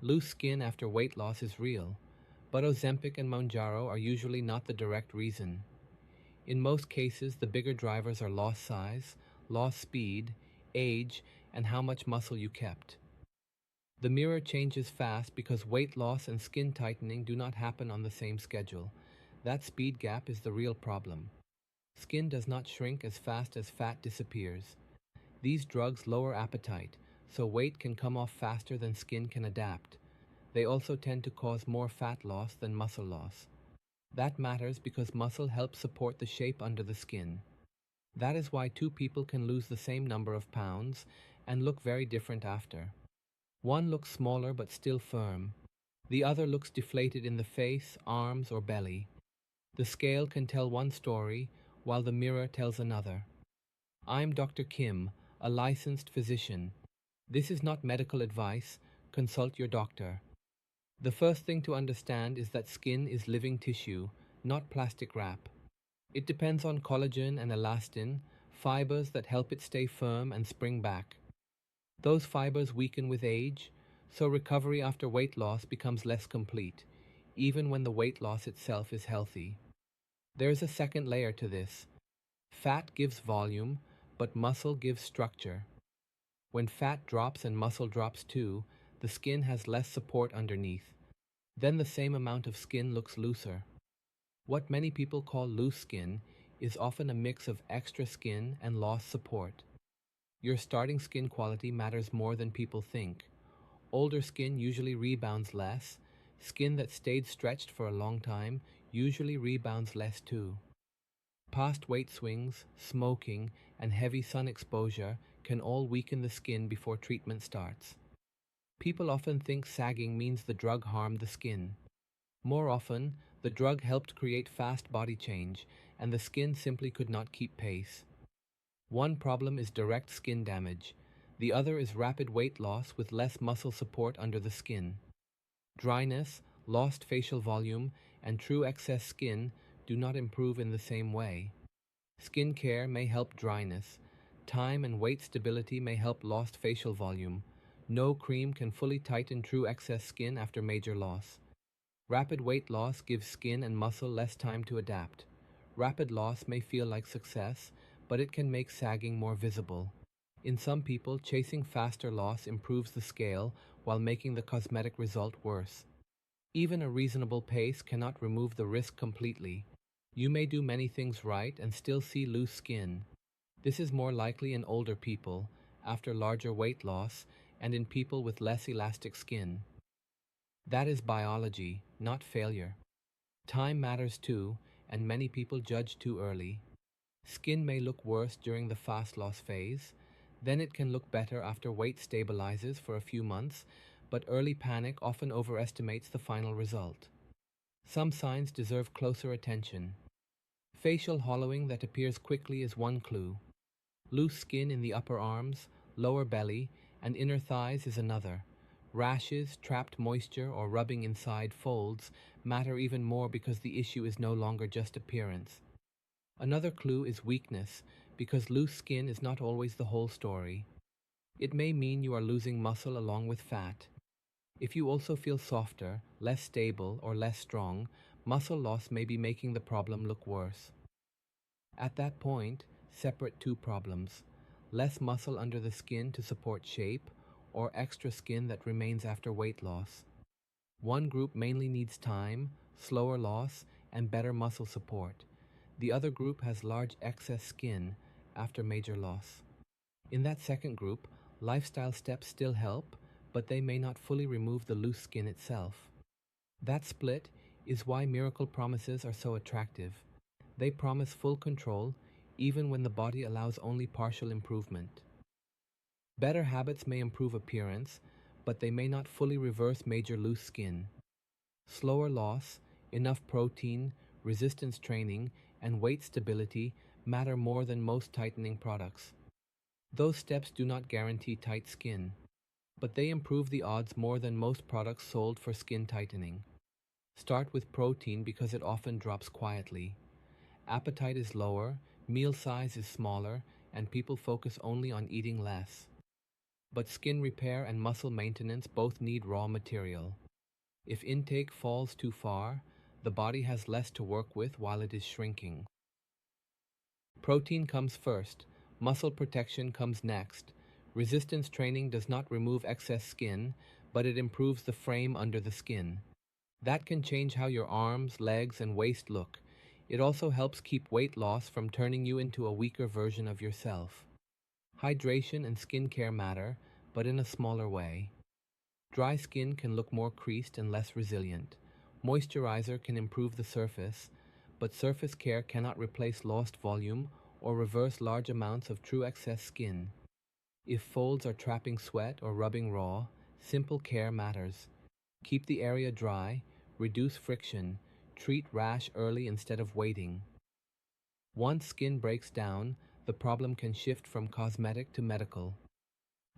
Loose skin after weight loss is real, but Ozempic and Mounjaro are usually not the direct reason. In most cases, the bigger drivers are lost size, lost speed, age, and how much muscle you kept. The mirror changes fast because weight loss and skin tightening do not happen on the same schedule. That speed gap is the real problem. Skin does not shrink as fast as fat disappears. These drugs lower appetite, so weight can come off faster than skin can adapt. They also tend to cause more fat loss than muscle loss. That matters because muscle helps support the shape under the skin. That is why two people can lose the same number of pounds and look very different after. One looks smaller but still firm. The other looks deflated in the face, arms, or belly. The scale can tell one story, while the mirror tells another. I'm Dr. Kim, a licensed physician. This is not medical advice. Consult your doctor. The first thing to understand is that skin is living tissue, not plastic wrap. It depends on collagen and elastin, fibers that help it stay firm and spring back. Those fibers weaken with age, so recovery after weight loss becomes less complete, even when the weight loss itself is healthy. There is a second layer to this. Fat gives volume, but muscle gives structure. When fat drops and muscle drops too, the skin has less support underneath. Then the same amount of skin looks looser. What many people call loose skin is often a mix of extra skin and lost support. Your starting skin quality matters more than people think. Older skin usually rebounds less. Skin that stayed stretched for a long time usually rebounds less too. Past weight swings, smoking, and heavy sun exposure can all weaken the skin before treatment starts. People often think sagging means the drug harmed the skin. More often, the drug helped create fast body change, and the skin simply could not keep pace. One problem is direct skin damage. The other is rapid weight loss with less muscle support under the skin. Dryness, lost facial volume, and true excess skin do not improve in the same way. Skin care may help dryness. Time and weight stability may help lost facial volume. No cream can fully tighten true excess skin after major loss. Rapid weight loss gives skin and muscle less time to adapt. Rapid loss may feel like success, but it can make sagging more visible. In some people, chasing faster loss improves the scale while making the cosmetic result worse. Even a reasonable pace cannot remove the risk completely. You may do many things right and still see loose skin. This is more likely in older people, after larger weight loss, and in people with less elastic skin. That is biology, not failure. Time matters too, and many people judge too early. Skin may look worse during the fast loss phase, then it can look better after weight stabilizes for a few months, but early panic often overestimates the final result. Some signs deserve closer attention. Facial hollowing that appears quickly is one clue. Loose skin in the upper arms, lower belly, and inner thighs is another. Rashes, trapped moisture, or rubbing inside folds matter even more because the issue is no longer just appearance. Another clue is weakness, because loose skin is not always the whole story. It may mean you are losing muscle along with fat. If you also feel softer, less stable, or less strong, muscle loss may be making the problem look worse. At that point, separate two problems: less muscle under the skin to support shape, or extra skin that remains after weight loss. One group mainly needs time, slower loss, and better muscle support. The other group has large excess skin after major loss. In that second group, lifestyle steps still help, but they may not fully remove the loose skin itself. That split is why miracle promises are so attractive. They promise full control, even when the body allows only partial improvement. Better habits may improve appearance, but they may not fully reverse major loose skin. Slower loss, enough protein, resistance training, and weight stability matter more than most tightening products. Those steps do not guarantee tight skin, but they improve the odds more than most products sold for skin tightening. Start with protein because it often drops quietly. Appetite is lower, meal size is smaller, and people focus only on eating less. But skin repair and muscle maintenance both need raw material. If intake falls too far, the body has less to work with while it is shrinking. Protein comes first, muscle protection comes next. Resistance training does not remove excess skin, but it improves the frame under the skin. That can change how your arms, legs, and waist look. It also helps keep weight loss from turning you into a weaker version of yourself. Hydration and skincare matter, but in a smaller way. Dry skin can look more creased and less resilient. Moisturizer can improve the surface, but surface care cannot replace lost volume or reverse large amounts of true excess skin. If folds are trapping sweat or rubbing raw, simple care matters. Keep the area dry, reduce friction, treat rash early instead of waiting. Once skin breaks down, the problem can shift from cosmetic to medical.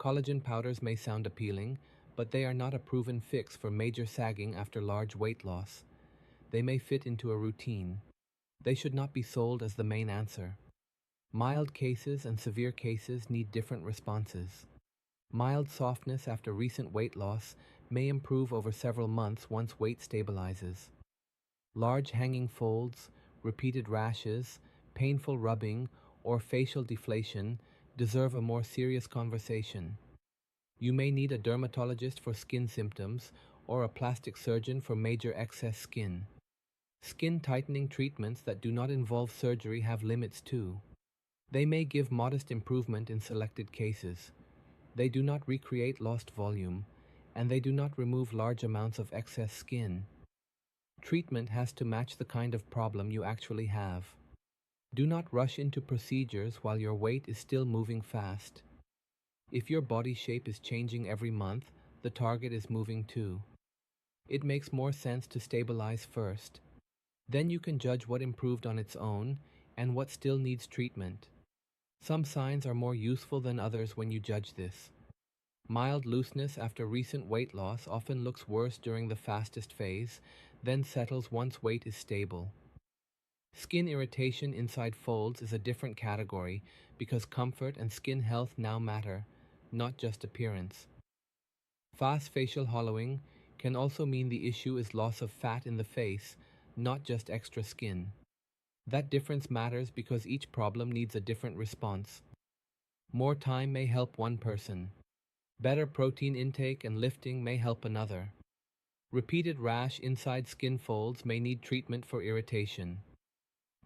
Collagen powders may sound appealing, but they are not a proven fix for major sagging after large weight loss. They may fit into a routine. They should not be sold as the main answer. Mild cases and severe cases need different responses. Mild softness after recent weight loss may improve over several months once weight stabilizes. Large hanging folds, repeated rashes, painful rubbing, or facial deflation deserve a more serious conversation. You may need a dermatologist for skin symptoms or a plastic surgeon for major excess skin. Skin tightening treatments that do not involve surgery have limits too. They may give modest improvement in selected cases. They do not recreate lost volume, and they do not remove large amounts of excess skin. Treatment has to match the kind of problem you actually have. Do not rush into procedures while your weight is still moving fast. If your body shape is changing every month, the target is moving too. It makes more sense to stabilize first. Then you can judge what improved on its own and what still needs treatment. Some signs are more useful than others when you judge this. Mild looseness after recent weight loss often looks worse during the fastest phase, then settles once weight is stable. Skin irritation inside folds is a different category because comfort and skin health now matter, not just appearance. Fast facial hollowing can also mean the issue is loss of fat in the face, not just extra skin. That difference matters because each problem needs a different response. More time may help one person. Better protein intake and lifting may help another. Repeated rash inside skin folds may need treatment for irritation.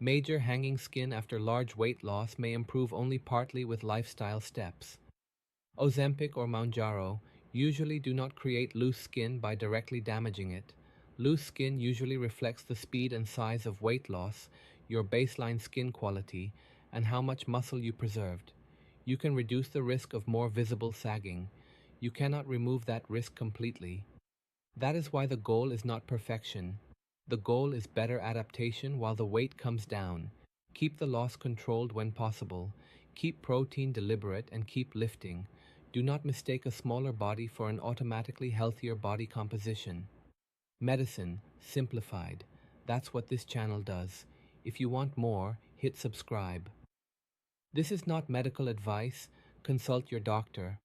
Major hanging skin after large weight loss may improve only partly with lifestyle steps. Ozempic or Mounjaro usually do not create loose skin by directly damaging it. Loose skin usually reflects the speed and size of weight loss, your baseline skin quality, and how much muscle you preserved. You can reduce the risk of more visible sagging. You cannot remove that risk completely. That is why the goal is not perfection. The goal is better adaptation while the weight comes down. Keep the loss controlled when possible. Keep protein deliberate and keep lifting. Do not mistake a smaller body for an automatically healthier body composition. Medicine, simplified. That's what this channel does. If you want more, hit subscribe. This is not medical advice. Consult your doctor.